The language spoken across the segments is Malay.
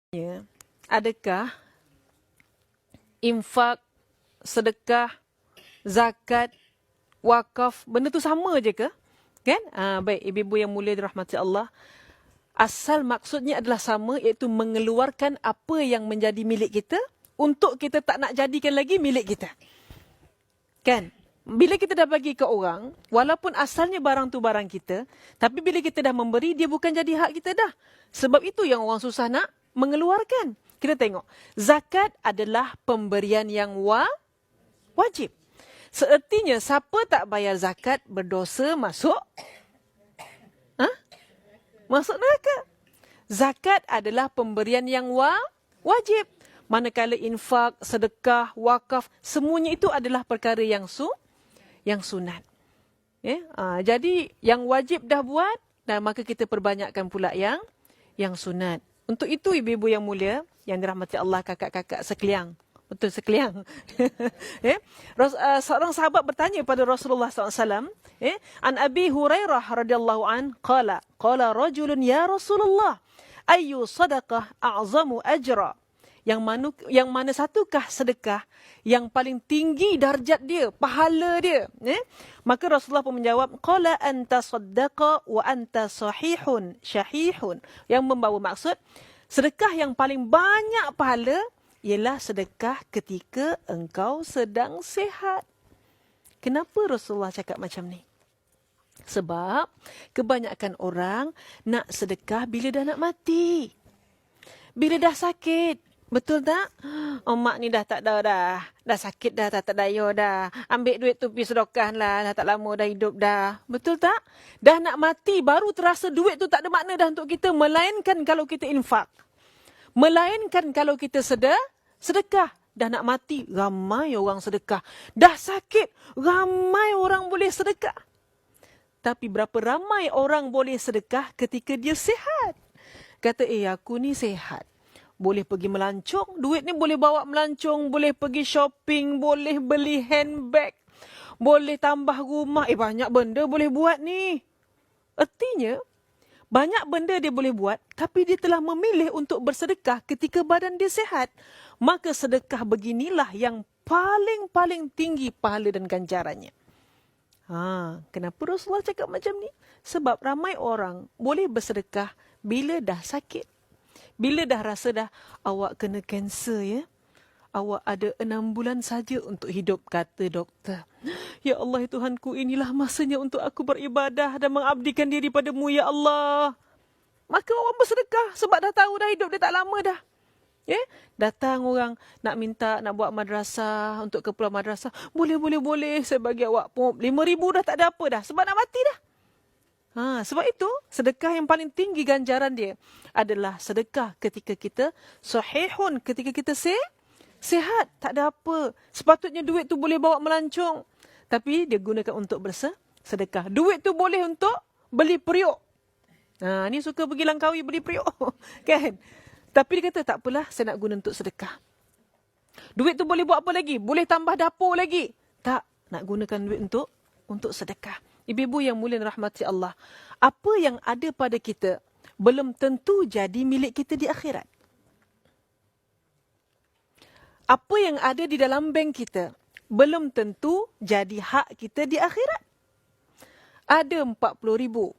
Ya, adakah infak, sedekah, zakat, wakaf, benda tu sama je ke? Kan? Baik, ibu-ibu yang mulia dirahmati Allah. Asal maksudnya adalah sama, iaitu mengeluarkan apa yang menjadi milik kita untuk kita tak nak jadikan lagi milik kita. Kan? Bila kita dah bagi ke orang, walaupun asalnya barang tu barang kita, tapi bila kita dah memberi, dia bukan jadi hak kita dah. Sebab itu yang orang susah nak mengeluarkan. Kita tengok, zakat adalah pemberian yang wajib. Seertinya, siapa tak bayar zakat berdosa masuk masuk neraka. Zakat adalah pemberian yang wajib. Manakala infak, sedekah, wakaf, semuanya itu adalah perkara yang sunat. Ya? Jadi yang wajib dah buat, dan maka kita perbanyakkan pula yang sunat. Untuk itu ibu-ibu yang mulia, yang dirahmati Allah, kakak-kakak sekalian. Betul sekalian. Seorang sahabat bertanya pada Rasulullah SAW. An Abi Hurairah radhiyallahu an qala rajulun ya Rasulullah ayyu sadaqah a'zamu ajra. Yang mana satukah sedekah yang paling tinggi darjat dia, pahala dia? Maka Rasulullah pun menjawab, qala anta saddaqa wa anta syahihun. Yang membawa maksud, sedekah yang paling banyak pahala ialah sedekah ketika engkau sedang sihat. Kenapa Rasulullah cakap macam ni? Sebab kebanyakan orang nak sedekah bila dah nak mati. Bila dah sakit. Betul tak? Oh, mak ni dah tak ada dah. Dah sakit dah, tak daya dah. Ambil duit tu pergi sedekah lah. Dah tak lama dah hidup dah. Betul tak? Dah nak mati baru terasa duit tu tak ada makna dah untuk kita. Melainkan kalau kita infak. Melainkan kalau kita sedekah. Dah nak mati, ramai orang sedekah. Dah sakit, ramai orang boleh sedekah. Tapi berapa ramai orang boleh sedekah ketika dia sihat? Kata, aku ni sihat. Boleh pergi melancong, duit ni boleh bawa melancong, boleh pergi shopping, boleh beli handbag, boleh tambah rumah. Banyak benda boleh buat ni. Artinya, banyak benda dia boleh buat, tapi dia telah memilih untuk bersedekah ketika badan dia sihat. Maka sedekah beginilah yang paling tinggi pahala dan ganjarannya. Kenapa Rasulullah cakap macam ni? Sebab ramai orang boleh bersedekah bila dah sakit. Bila dah rasa dah awak kena kanser ya. Awak ada 6 bulan saja untuk hidup, kata doktor. Ya Allah, ya Tuhanku, inilah masanya untuk aku beribadah dan mengabdikan diri padamu, ya Allah. Maka orang bersedekah sebab dah tahu dah hidup dia tak lama dah. Datang orang nak minta, nak buat madrasah, untuk keperluan madrasah. Boleh, saya bagi awak pun 5,000 dah tak ada apa dah. Sebab nak mati dah. Sebab itu, sedekah yang paling tinggi ganjaran dia adalah sedekah ketika kita sahihun, ketika kita sihat, tak ada apa. Sepatutnya duit tu boleh bawa melancong. Tapi dia gunakan untuk bersedekah. Duit tu boleh untuk beli periuk. Ni suka pergi Langkawi beli periuk. Kan? Tapi dia kata, tak apalah, saya nak guna untuk sedekah. Duit tu boleh buat apa lagi? Boleh tambah dapur lagi. Tak, nak gunakan duit untuk sedekah. Ibu-ibu yang mulia rahmati Allah. Apa yang ada pada kita belum tentu jadi milik kita di akhirat. Apa yang ada di dalam bank kita belum tentu jadi hak kita di akhirat. Ada 40,000.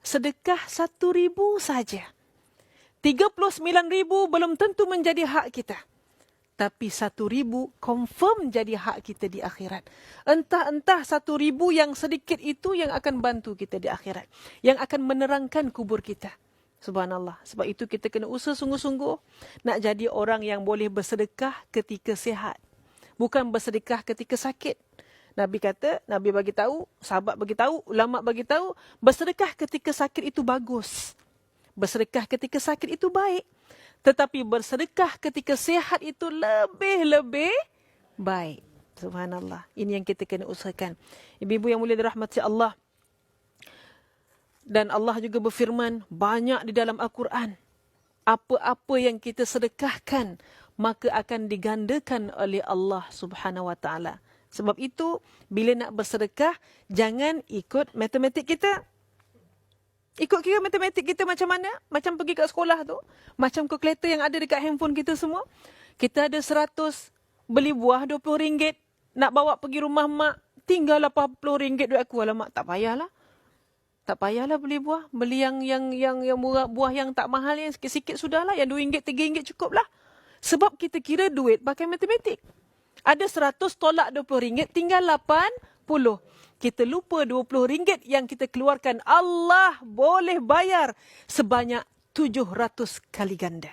Sedekah 1,000 saja. 39,000 belum tentu menjadi hak kita. Tapi 1,000 confirm jadi hak kita di akhirat. Entah 1,000 yang sedikit itu yang akan bantu kita di akhirat. Yang akan menerangkan kubur kita. Subhanallah. Sebab itu kita kena usaha sungguh-sungguh nak jadi orang yang boleh bersedekah ketika sihat. Bukan bersedekah ketika sakit. Nabi kata, Nabi bagi tahu, sahabat bagi tahu, ulama bagi tahu, bersedekah ketika sakit itu bagus. Bersedekah ketika sakit itu baik. Tetapi bersedekah ketika sihat itu lebih baik. Subhanallah. Ini yang kita kena usahakan. Ibu-ibu yang mulia dirahmati Allah. Dan Allah juga berfirman banyak di dalam Al-Quran. Apa-apa yang kita sedekahkan, maka akan digandakan oleh Allah Subhanahu Wa Taala. Sebab itu, bila nak bersedekah, jangan ikut matematik kita. Ikut kira matematik kita macam mana? Macam pergi kat sekolah tu. Macam kalkulator yang ada dekat handphone kita semua. Kita ada 100, beli buah RM20. Nak bawa pergi rumah mak, tinggal RM80 duit aku. Alamak, tak payahlah. Tak payahlah beli buah. Beli yang murah, buah yang tak mahal, yang sikit-sikit sudahlah. Yang RM2, RM3 cukup lah. Sebab kita kira duit pakai matematik. Ada 100 tolak RM20, tinggal 80. Kita lupa RM20 yang kita keluarkan. Allah boleh bayar sebanyak 700 kali ganda.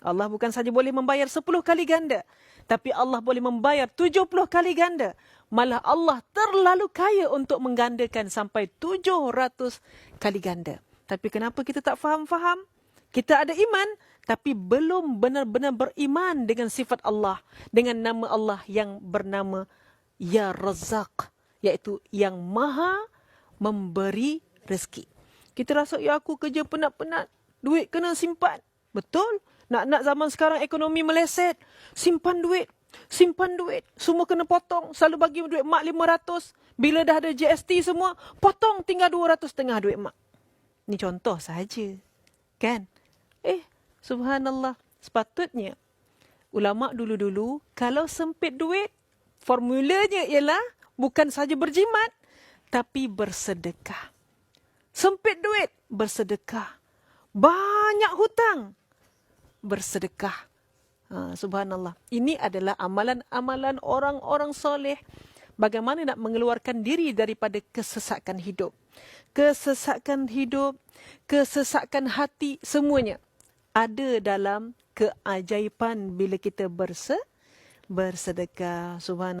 Allah bukan saja boleh membayar 10 kali ganda, tapi Allah boleh membayar 70 kali ganda. Malah Allah terlalu kaya untuk menggandakan sampai 700 kali ganda. Tapi kenapa kita tak faham-faham? Kita ada iman, tapi belum benar-benar beriman dengan sifat Allah, dengan nama Allah yang bernama Ya Razzaq, iaitu yang maha memberi rezeki. Kita rasa, ya aku kerja penat-penat, duit kena simpan. Betul. Nak zaman sekarang ekonomi meleset. Simpan duit. Semua kena potong. Selalu bagi duit mak 500. Bila dah ada GST semua, potong tinggal 200 duit mak. Ni contoh sahaja. Kan? Subhanallah. Sepatutnya ulama dulu-dulu kalau sempit duit, formulanya ialah bukan saja berjimat, tapi bersedekah. Sempit duit, bersedekah. Banyak hutang, bersedekah. Subhanallah. Ini adalah amalan-amalan orang-orang soleh. Bagaimana nak mengeluarkan diri daripada kesesakan hidup. Kesesakan hidup, kesesakan hati, semuanya ada dalam keajaiban bila kita bersedekah. Subhanallah.